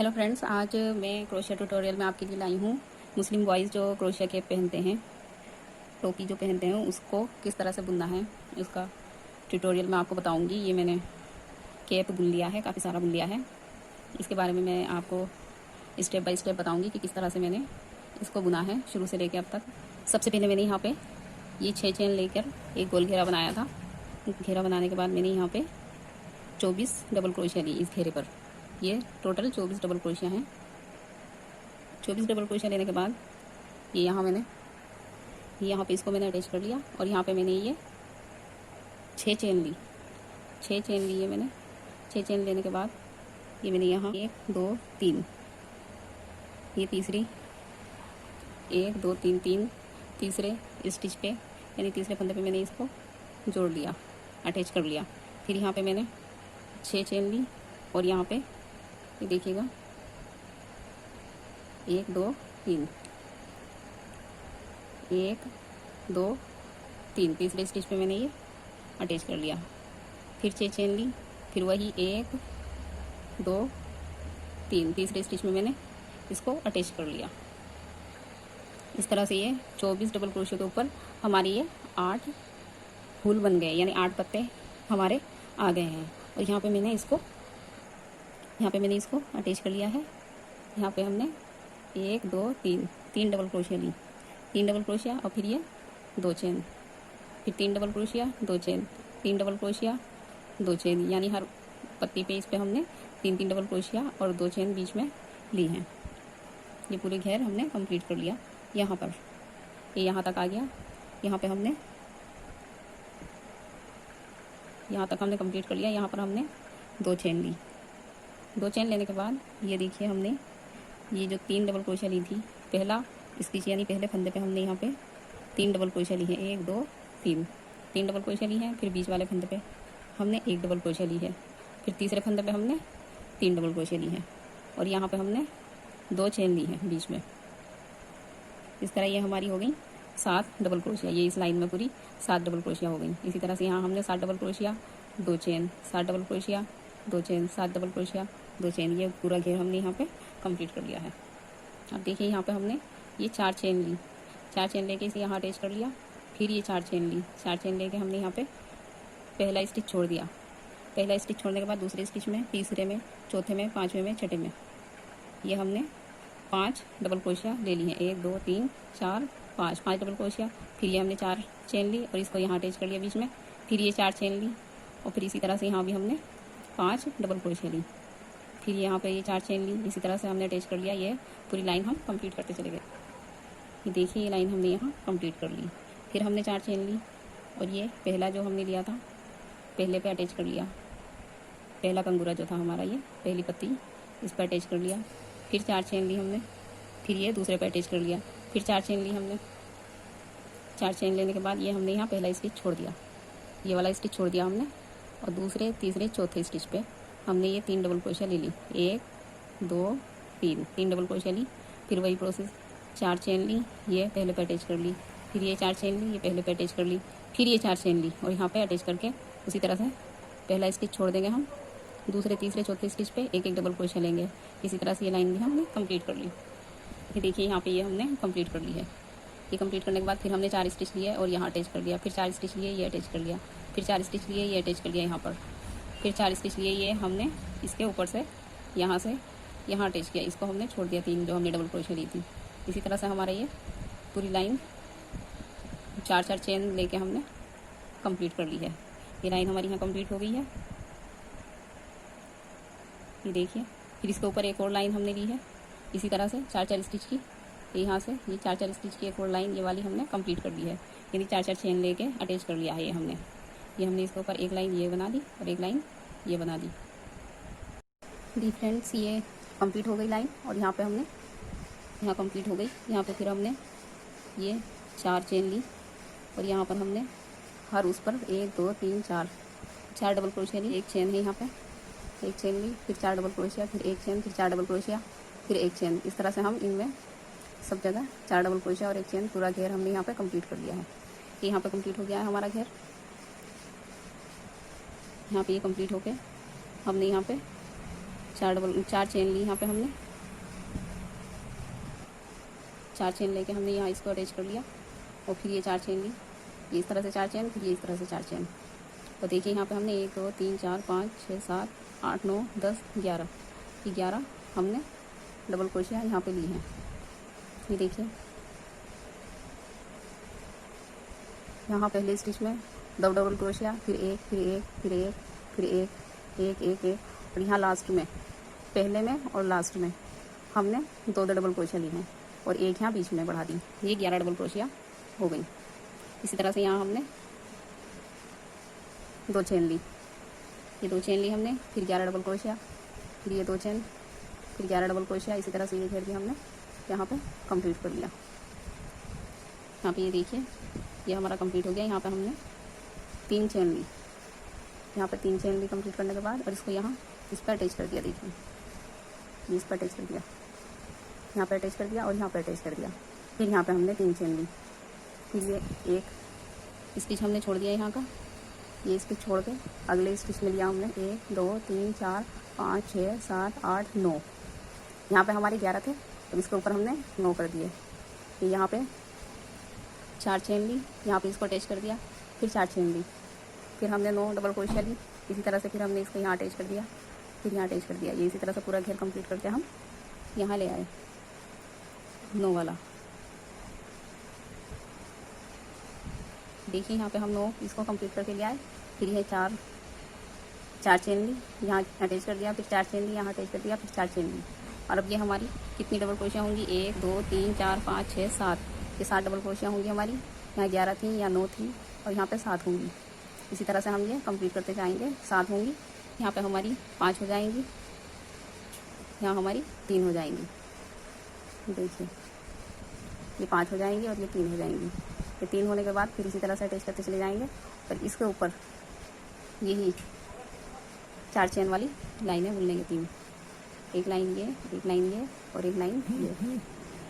Hello friends, आज मैं crochet tutorial में आपके लिए लाई हूँ मुस्लिम बॉयज़ जो क्रोशिया कैप पहनते हैं, टोपी जो पहनते हैं, उसको किस तरह से बुनना है उसका ट्यूटोरियल मैं आपको बताऊँगी। ये मैंने कैप बुन लिया है, काफ़ी सारा बुन लिया है। इसके बारे में मैं आपको स्टेप बाय स्टेप बताऊँगी कि किस तरह से मैंने इसको बुना है शुरू से लेकर अब तक। सबसे पहले मैंने यहाँ पर ये 6 चेन लेकर एक गोल घेरा बनाया था। घेरा बनाने के बाद मैंने यहाँ पर 24 डबल क्रोशिया ली इस घेरे पर। ये टोटल 24 डबल क्रोशिया हैं। 24 डबल क्रोशिया लेने के बाद ये यहाँ पे इसको मैंने अटैच कर लिया और यहाँ पे मैंने ये 6 चेन ली। 6 चेन ली है मैंने। 6 चेन लेने के बाद ये मैंने यहाँ 1 2 3, ये तीसरी 1 2 3 3 तीसरे स्टिच पे यानी तीसरे फंदे पे मैंने इसको जोड़ लिया, अटैच कर लिया। फिर यहाँ पे मैंने 6 चेन ली और यहाँ पे ये देखिएगा 1 2 3, 1 2 3 तीसरे स्टिच पे मैंने ये अटैच कर लिया। फिर 6 चेन ली, फिर वही 1 2 3 तीसरे स्टिच में मैंने इसको अटैच कर लिया। इस तरह से ये 24 डबल क्रोशिया के ऊपर हमारी ये 8 फूल बन गए, यानी 8 पत्ते हमारे आ गए हैं। और यहाँ पे मैंने इसको अटैच कर लिया है। यहाँ पे हमने 1 2 3 डबल क्रोशिया ली, 3 डबल क्रोशिया और फिर ये 2 चेन, फिर 3 double crochet 2 chain, 3 double crochet 2 chain, यानी हर पत्ती पे इस पे हमने 3 डबल क्रोशिया और 2 चेन बीच में ली हैं। ये पूरे घेर हमने कंप्लीट कर लिया। यहाँ पर ये यहाँ तक आ गया। यहाँ पे हमने कंप्लीट कर लिया। यहाँ पर हमने 2 चेन ली। 2 चेन लेने के बाद ये देखिए हमने ये जो 3 डबल क्रोशिया ली थी, पहला स्टिच यानी पहले फंदे पे हमने यहाँ पे 3 डबल क्रोशिया ली है। 1 2 3 डबल क्रोशिया ली है। फिर बीच वाले फंदे पे हमने 1 डबल क्रोशिया ली है। फिर तीसरे फंदे पे हमने 3 डबल क्रोशिया ली है और यहाँ पे हमने 2 चेन ली है बीच में। इस तरह ये हमारी हो गई 7 डबल क्रोशिया। ये इस लाइन में पूरी 7 डबल क्रोशिया हो गई। इसी तरह से यहाँ हमने 7 double crochet 2 chain, 7 double crochet 2 chain, 7 double crochet 2 chain, ये पूरा घेर हमने यहाँ पे कंप्लीट कर लिया है। अब देखिए यहाँ पे हमने ये 4 चेन ली। 4 चेन लेके इसे यहाँ अटैच कर लिया। फिर ये 4 चेन ली। 4 चेन लेके हमने यहाँ पे पहला स्टिच छोड़ दिया। पहला स्टिच छोड़ने के बाद दूसरे स्टिच में, तीसरे में, चौथे में, पाँचवें में, छठे में ये हमने 5 डबल क्रोशिया ले ली है। 1 2 3 4 5 डबल क्रोशिया। फिर ये हमने 4 चेन ली और इसको यहाँ अटैच कर लिया बीच में। फिर ये 4 चेन ली और फिर इसी तरह से यहाँ भी हमने 5 डबल क्रोशिया ली। फिर यहाँ पे ये 4 चेन ली, इसी तरह से हमने अटैच कर लिया। ये पूरी लाइन हम कंप्लीट करते चले गए। ये देखिए ये लाइन हमने यहाँ कंप्लीट कर ली। फिर हमने 4 चेन ली और ये पहला जो हमने लिया था पहले पे अटैच कर लिया। पहला कंगूरा जो था हमारा, ये पहली पत्ती, इस पर अटैच कर लिया। फिर 4 चेन ली हमने। फिर ये दूसरे पे अटैच कर लिया। फिर 4 चेन ली हमने। 4 चेन लेने के बाद ये हमने यहाँ पहला स्टिच छोड़ दिया, ये वाला स्टिच छोड़ दिया हमने। और दूसरे, तीसरे, चौथे स्टिच पे हमने ये 3 डबल क्रोशिया ले ली। 1 2 3 डबल क्रोशिया ली। फिर वही प्रोसेस, 4 चेन ली, ये पहले पे अटैच कर ली। फिर ये 4 चेन ली, ये पहले पे अटैच कर ली। फिर ये 4 चेन ली और यहाँ पे अटैच करके उसी तरह से पहला स्टिच छोड़ देंगे हम। दूसरे, तीसरे, चौथे स्टिच पे 1 डबल क्रोशिया लेंगे। इसी तरह से ये लाइन भी हमने कंप्लीट कर ली। ये देखिए यहाँ पे ये हमने कंप्लीट कर ली है। ये कंप्लीट करने के बाद फिर हमने 4 स्टिच लिए और यहाँ अटैच कर लिया। फिर 4 स्टिच लिए, ये अटैच कर लिया। फिर 4 स्टिच लिए, ये अटैच कर लिया यहाँ पर। फिर 4 स्टिच लिए, ये हमने इसके ऊपर से यहाँ अटैच किया। इसको हमने छोड़ दिया 3 जो हमने डबल क्रोशिया ली थी। इसी तरह से हमारा ये पूरी लाइन 4 चेन लेके हमने कंप्लीट कर ली है। ये लाइन हमारी यहाँ कंप्लीट हो गई है। ये देखिए, फिर इसके ऊपर एक और लाइन हमने ली है इसी तरह से 4 स्टिच की। यहाँ से ये 4 स्टिच की एक और लाइन ये वाली हमने कंप्लीट कर ली है, यानी 4 चेन लेके अटैच कर लिया है। ये हमने इसके ऊपर एक लाइन ये बना दी और एक लाइन ये बना दी। फ्रेंड्स, ये कंप्लीट हो गई लाइन और यहाँ पे हमने यहाँ कंप्लीट हो गई। यहाँ पे फिर हमने ये 4 चेन ली और यहाँ पर हमने हर उस पर 1 2 3 4 डबल क्रोशिया ली। एक चेन है यहाँ पे, एक चेन ली, फिर 4 डबल क्रोशिया, फिर एक चेन, फिर 4 डबल क्रोशिया, फिर एक चेन। इस तरह से हम इनमें सब जगह 4 डबल क्रोशिया और एक चेन, पूरा घेर हमने यहाँ पे कंप्लीट कर लिया है। यहाँ पे कंप्लीट हो गया है हमारा घेर। यहाँ पे ये कंप्लीट हो गया। हमने यहाँ पे चार चेन ली यहाँ पे हमने। 4 चेन लेके हमने यहाँ इसको अटैच कर लिया और फिर ये 4 चेन ली, ये इस तरह से 4 चेन, फिर ये इस तरह से 4 चेन। तो देखिए यहाँ पे हमने 1 2 3 4 5 6 7 8 9 10 11, ये 11 हमने डबल क्रोशिया यहाँ पे ली हैं। ये देखिए यहाँ पहले स्टिच में 2 डबल क्रोशिया, फिर एक, फिर एक, फिर एक, फिर एक, एक एक एक, और यहाँ लास्ट में, पहले में और लास्ट में हमने 2 डबल क्रोशिया ली हैं और एक यहाँ बीच में बढ़ा दी। ये 11 डबल क्रोशिया हो गई। इसी तरह से यहाँ हमने 2 चेन ली, ये 2 चेन ली हमने, फिर 11 डबल क्रोशिया, फिर ये 2 चेन, फिर 11 डबल क्रोशिया। इसी तरह से ये घेर भी हमने यहाँ पे कंप्लीट कर लिया। यहाँ पे ये देखिए ये हमारा कंप्लीट हो गया। यहाँ पे हमने 3 चेन ली, यहाँ पर 3 चेन ली कंप्लीट करने के बाद, और इसको यहाँ इस पर अटैच कर दिया। देखिए ये इस पर अटैच कर दिया, यहाँ पर अटैच कर दिया और यहाँ पर अटैच कर दिया। फिर यहाँ पे हमने 3 चेन ली, फिर ये एक स्टिच हमने छोड़ दिया यहाँ का, ये स्टिच छोड़ के अगले स्टिच में लिया हमने 1 2 3 4 5 6 7 8 9। यहाँ पे हमारे 11 थे तो इसके ऊपर हमने 9 कर दिए। फिर यहाँ पे 4 चेन ली, यहाँ पे इसको अटैच कर दिया, फिर 4 चेन ली, फिर हमने 9 डबल क्रोशिया ली। इसी तरह से फिर हमने इसको यहाँ अटैच कर दिया, फिर यहाँ अटैच कर दिया। ये इसी तरह से पूरा घेर कंप्लीट करके हम यहाँ ले आए 9 वाला। देखिए यहाँ पे हम 9 इसको कंप्लीट करके ले आए। फिर ये 4 चेन ली, यहाँ अटैच कर दिया, फिर 4 चेन ली, यहाँ अटैच कर दिया, फिर 4 चेन ली। और अब ये हमारी कितनी डबल क्रोशिया होंगी, 1 2 3 4 5 6 7, ये 7 डबल क्रोशिया होंगी हमारी। यहाँ 11 थी, यहाँ 9 थी और यहाँ पे 7 होंगी। इसी तरह से हम ये कंप्लीट करते जाएंगे। 7 होंगी, यहाँ पे हमारी 5 हो जाएंगी, यहाँ हमारी 3 हो जाएंगी। देखिए ये 5 हो जाएंगी और ये 3 हो जाएंगी। ये 3 होने के बाद फिर इसी तरह से अटैच करते चले जाएंगे और इसके ऊपर यही 4 चेन वाली लाइनें बुन लेंगे। 3, एक लाइन ये, एक लाइन ये और एक लाइन ये,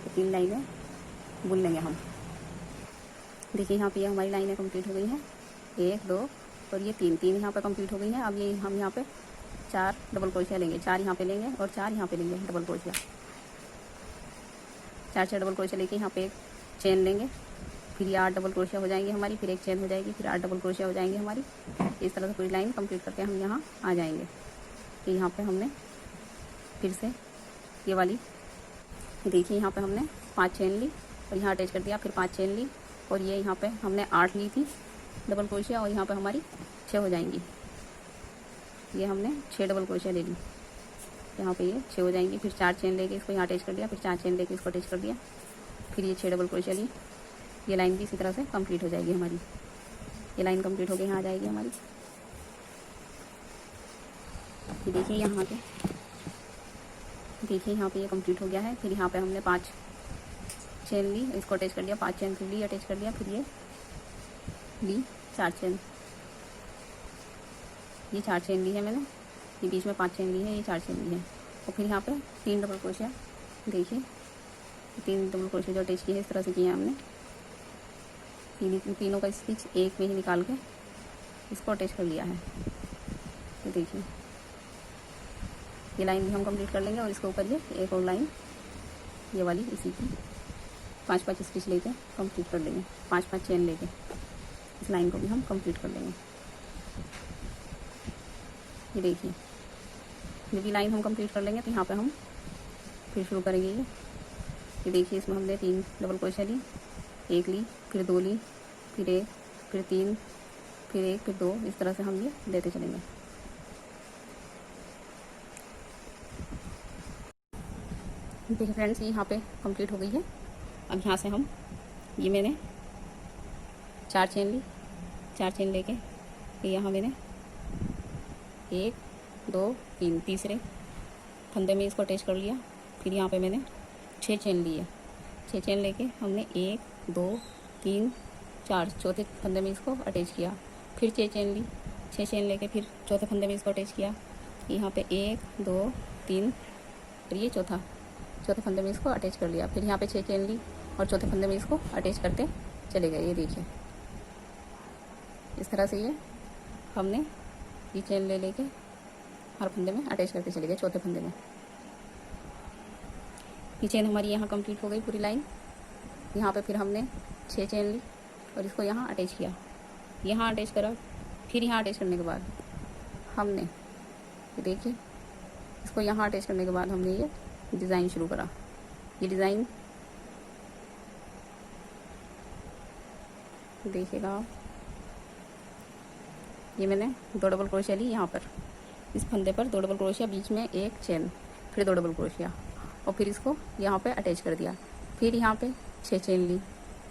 तो 3 लाइनें बुन लेंगे हम। देखिए यहाँ पे ये हमारी लाइनें कंप्लीट हो गई हैं, 1 2 और ये 3 यहाँ पे कंप्लीट हो गई हैं। अब ये हम यहाँ पे 4 डबल क्रोशिया लेंगे, 4 यहाँ पे लेंगे और 4 यहाँ पे लेंगे डबल क्रोशिया। 4 डबल क्रोशिया लेके यहाँ पे एक चेन लेंगे, फिर ये 8 डबल क्रोशिया हो जाएंगी हमारी, फिर एक चेन हो जाएगी, फिर 8 डबल क्रोशिया हो जाएंगी हमारी। इस तरह से पूरी लाइन कंप्लीट करके हम यहाँ आ जाएंगे। तो यहाँ पे हमने फिर से ये वाली, देखिए यहाँ पे हमने 5 चेन ली और यहाँ अटैच कर दिया, फिर 5 चेन ली और ये यहाँ पे हमने 8 ली थी डबल क्रोशिया और यहाँ पे हमारी 6 हो जाएंगी। ये हमने 6 डबल क्रोशिया ले ली, यहाँ पे ये 6 हो जाएंगी। फिर 4 चेन लेके इसको यहाँ अटैच कर दिया, फिर 4 चेन लेके इसको अटैच कर दिया, फिर ये 6 डबल क्रोशिया ली। ये लाइन भी इसी तरह से कंप्लीट हो जाएगी हमारी। ये लाइन कंप्लीट हो गई, यहाँ आ जाएगी हमारी। ये देखिए यहाँ पे, देखिए यहाँ पे ये कंप्लीट हो गया है। फिर यहाँ पे हमने 5 चेन ली, इसको अटैच कर दिया, 5 चेन फिर ली, अटैच कर दिया, फिर ये ली 4 चेन, ये 4 चेन ली है मैंने, ये बीच में 5 चेन ली है, ये 4 चेन ली है। और फिर यहाँ पे 3 डबल क्रोशिया, देखिए 3 डबल क्रोशिया जो अटैच किए हैं इस तरह से किए हैं हमने। तीनों का स्टिच एक में ही निकाल के इसको अटैच कर लिया है। तो देखिए ये लाइन भी हम कंप्लीट कर लेंगे और इसके ऊपर ये एक और लाइन ये वाली इसी की 5-5 स्टिच लेके कंप्लीट कर लेंगे, 5-5 चेन लेके इस लाइन को भी हम कंप्लीट कर लेंगे। ये देखिए ये भी लाइन हम कंप्लीट कर लेंगे। तो यहाँ पे हम फिर शुरू करेंगे। ये देखिए इसमें हमने 3 डबल क्रोशिया ली, 1 ली, फिर 2 ली, फिर 1, फिर 3, फिर 1, फिर 2, इस तरह से हम ये लेते चलेंगे। देखिए फ्रेंड्स ये यहाँ पे कंप्लीट हो गई है। अब यहाँ से हम ये मैंने 4 चेन ली, 4 चेन लेके फिर यहाँ मैंने 1 2 3 तीसरे फंदे में इसको अटैच कर लिया। फिर यहाँ पे मैंने 6 चेन ली है, 6 चेन लेके हमने 1 2 3 4 चौथे फंदे में इसको अटैच किया। फिर 6 चेन ली, 6 चेन लेके फिर चौथे फंदे में इसको अटैच किया। यहाँ पे 1 2 3 और ये चौथे फंदे में इसको अटैच कर लिया। फिर यहाँ पे 6 चेन ली और चौथे फंदे में इसको अटैच करते चले गए। ये देखिए इस तरह से ये हमने ये चेन ले लेके हर फंदे में अटैच करते चले गए, चौथे फंदे में। ये चेन हमारी यहाँ कंप्लीट हो गई पूरी लाइन। यहाँ पे फिर हमने 6 चेन ली और इसको यहाँ अटैच किया, यहाँ अटैच करा। फिर यहाँ अटैच करने के बाद हमने देखिए इसको यहाँ अटैच करने के बाद हमने ये डिज़ाइन शुरू करा। ये डिज़ाइन देखिएगा आप, ये मैंने 2 डबल क्रोशिया ली यहाँ पर, इस फंदे पर 2 डबल क्रोशिया, बीच में एक चेन, फिर 2 डबल क्रोशिया और फिर इसको यहाँ पे अटैच कर दिया। फिर यहाँ पे 6 चेन ली,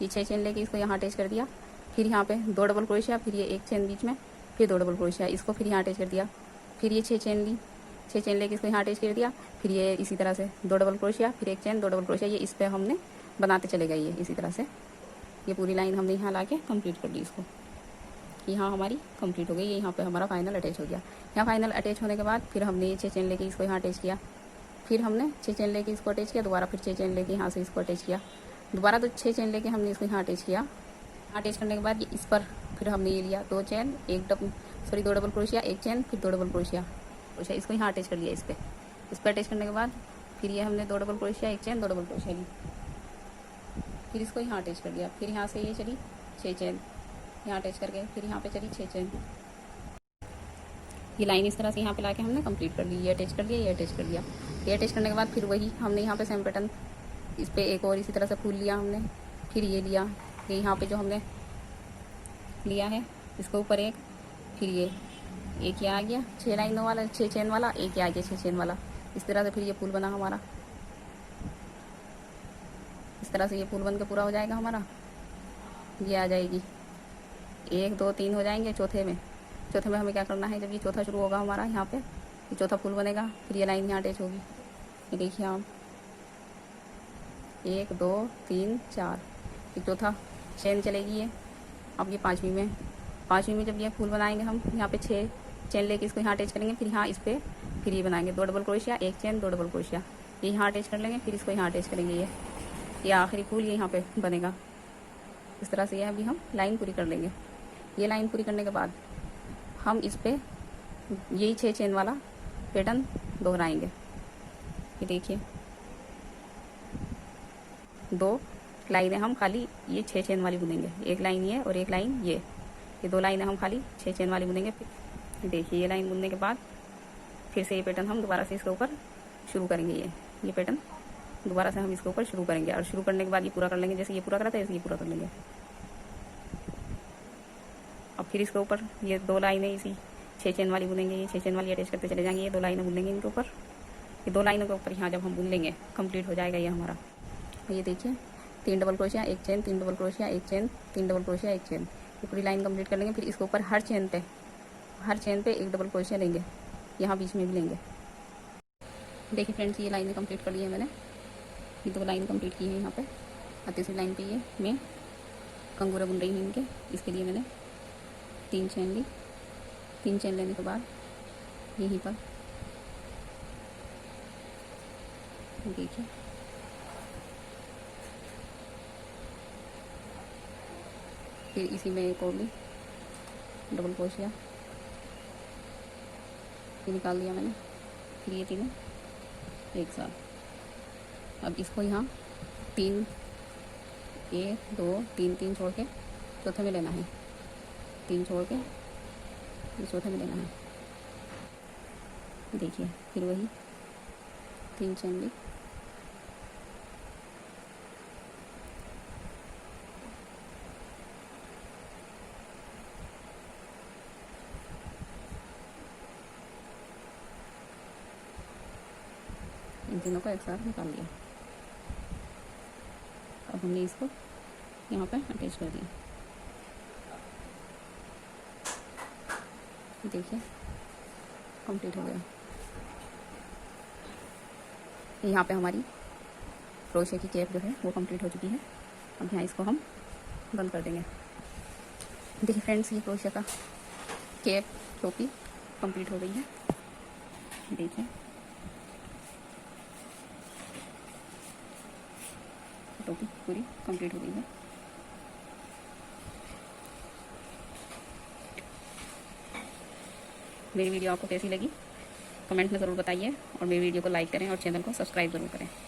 ये 6 चेन लेके इसको यहाँ अटैच कर दिया। फिर यहाँ पे 2 डबल क्रोशिया, फिर ये एक चेन बीच में, फिर 2 डबल क्रोशिया, इसको फिर यहाँ अटैच कर दिया। फिर ये 6 चेन ली, 6 चेन लेके इसको यहाँ अटैच कर दिया। फिर ये इसी तरह से 2 डबल क्रोशिया, फिर एक चेन, 2 डबल क्रोशिया, ये इस पर हमने बनाते चले गए। ये इसी तरह से ये पूरी लाइन हमने यहाँ ला के कम्प्लीट कर दी। इसको यहाँ हमारी कंप्लीट हो गई। ये यहाँ पे हमारा फाइनल अटैच हो गया। यहाँ फाइनल अटैच होने के बाद फिर हमने ये 6 चेन लेके इसको यहाँ अटैच किया। फिर हमने 6 चेन लेके इसको अटैच किया, दोबारा फिर 6 चेन लेके यहाँ से इसको अटैच किया, दोबारा तो 6 चेन लेके हमने इसको यहाँ अटैच किया। अटैच करने के बाद इस पर फिर हमने ये लिया 2 चेन, 2 डबल क्रोशिया, एक चेन, फिर 2 डबल क्रोशिया, इसको यहाँ अटैच कर लिया। इस पर अटैच करने के बाद फिर ये हमने 2 डबल क्रोशिया, एक चेन, 2 डबल क्रोशिया ली, फिर इसको यहाँ अटैच कर दिया। फिर यहाँ से ये चली 6 चेन, यहाँ अटैच करके फिर यहाँ पे चली 6 चेन। ये लाइन इस तरह से यहाँ पे लाके हमने कंप्लीट कर ली। ये अटैच कर दिया, ये अटैच कर दिया। ये अटैच करने के बाद फिर वही हमने यहाँ पे सेम पैटर्न, इस पर एक और इसी तरह से फूल लिया हमने। फिर ये लिया, ये यहाँ पे जो हमने लिया है इसके ऊपर एक, फिर ये एक ये आ गया 6 लाइनों वाला, 6 चेन वाला, एक ये आ गया 6 चेन वाला। इस तरह से फिर ये फूल बना हमारा। इस तरह से ये फूल बन के पूरा हो जाएगा हमारा। ये आ जाएगी 1 2 3 हो जाएंगे। चौथे में हमें क्या करना है, जब ये चौथा शुरू होगा हमारा, यहाँ पे ये चौथा फूल बनेगा, फिर ये लाइन यहाँ अटैच होगी। ये देखिए आप, 1 2 3 4, ये चौथा चेन चलेगी ये। अब ये पाँचवीं में जब ये फूल बनाएंगे हम, यहाँ पे 6 चेन लेके इसको यहाँ अटैच करेंगे। फिर यहाँ इस पर फिर ये बनाएंगे 2 डबल क्रोशिया, एक चेन, 2 डबल क्रोशिया, ये यहाँ अटैच कर लेंगे। फिर इसको यहाँ अटैच करेंगे। ये आखिरी फूल ये यहाँ पे बनेगा। इस तरह से ये अभी हम लाइन पूरी कर लेंगे। ये लाइन पूरी करने के बाद हम इस पे यही 6 चेन वाला पैटर्न दोहराएंगे। ये देखिए 2 लाइनें हम खाली ये 6 चेन वाली बुनेंगे, एक लाइन ये और एक लाइन ये 2 लाइनें हम खाली 6 चेन वाली बुनेंगे। देखिए ये लाइन बुनने के बाद फिर से ये पैटर्न हम दोबारा से इसके ऊपर शुरू करेंगे। ये पैटर्न दोबारा से हम इसके ऊपर शुरू करेंगे और शुरू करने के बाद ये पूरा कर लेंगे। जैसे ये पूरा करा था ऐसे ये पूरा कर लेंगे। अब फिर इसके ऊपर ये 2 लाइनें इसी 6 चेन वाली बुनेंगे। ये 6 चेन वाली अटैच करते चले जाएंगे। ये 2 लाइनें बुनेंगे इनके ऊपर। ये 2 लाइनों के ऊपर यहाँ जब हम बुन लेंगे कंप्लीट हो जाएगा ये हमारा। ये देखिए 3 डबल क्रोशिया, एक चेन, 3 डबल क्रोशिया, एक चेन, 3 डबल क्रोशिया, एक चेन, ये पूरी लाइन कंप्लीट कर लेंगे। फिर इसके ऊपर हर चेन पे 1 डबल क्रोशिया लेंगे, यहाँ बीच में भी लेंगे। देखिए फ्रेंड्स, ये लाइनें कंप्लीट कर ली है मैंने। ये 2 लाइन कंप्लीट की है यहाँ पे। और तीसरी लाइन पे ये मैं कंगूरे बुन रही हूँ इनके। इसके लिए मैंने 3 चेन ली। 3 चेन लेने के बाद यहीं पर देखिए फिर इसी में एक और ली डबल क्रोशिया, ये निकाल दिया मैंने। फिर ये तीनों एक साथ। अब इसको यहाँ 3 1 2 3 3 छोड़ के चौथे में लेना है। 3 छोड़ के ये चौथे में लेना है। देखिए फिर वही 3 चेन ली, इन तीनों को एक साथ निकाल दिया। अब हमने इसको यहाँ पे अटैच कर दिया। देखिए कंप्लीट हो गया। यहाँ पे हमारी क्रोशे की कैप जो है वो कंप्लीट हो चुकी है। अब यहाँ इसको हम बंद कर देंगे। देखिए फ्रेंड्स, ये क्रोशे का कैप टोपी कंप्लीट हो गई है। देखिए टोपी पूरी कंप्लीट हो गई है। मेरी वीडियो आपको कैसी लगी कमेंट में ज़रूर बताइए और मेरी वीडियो को लाइक करें और चैनल को सब्सक्राइब ज़रूर करें।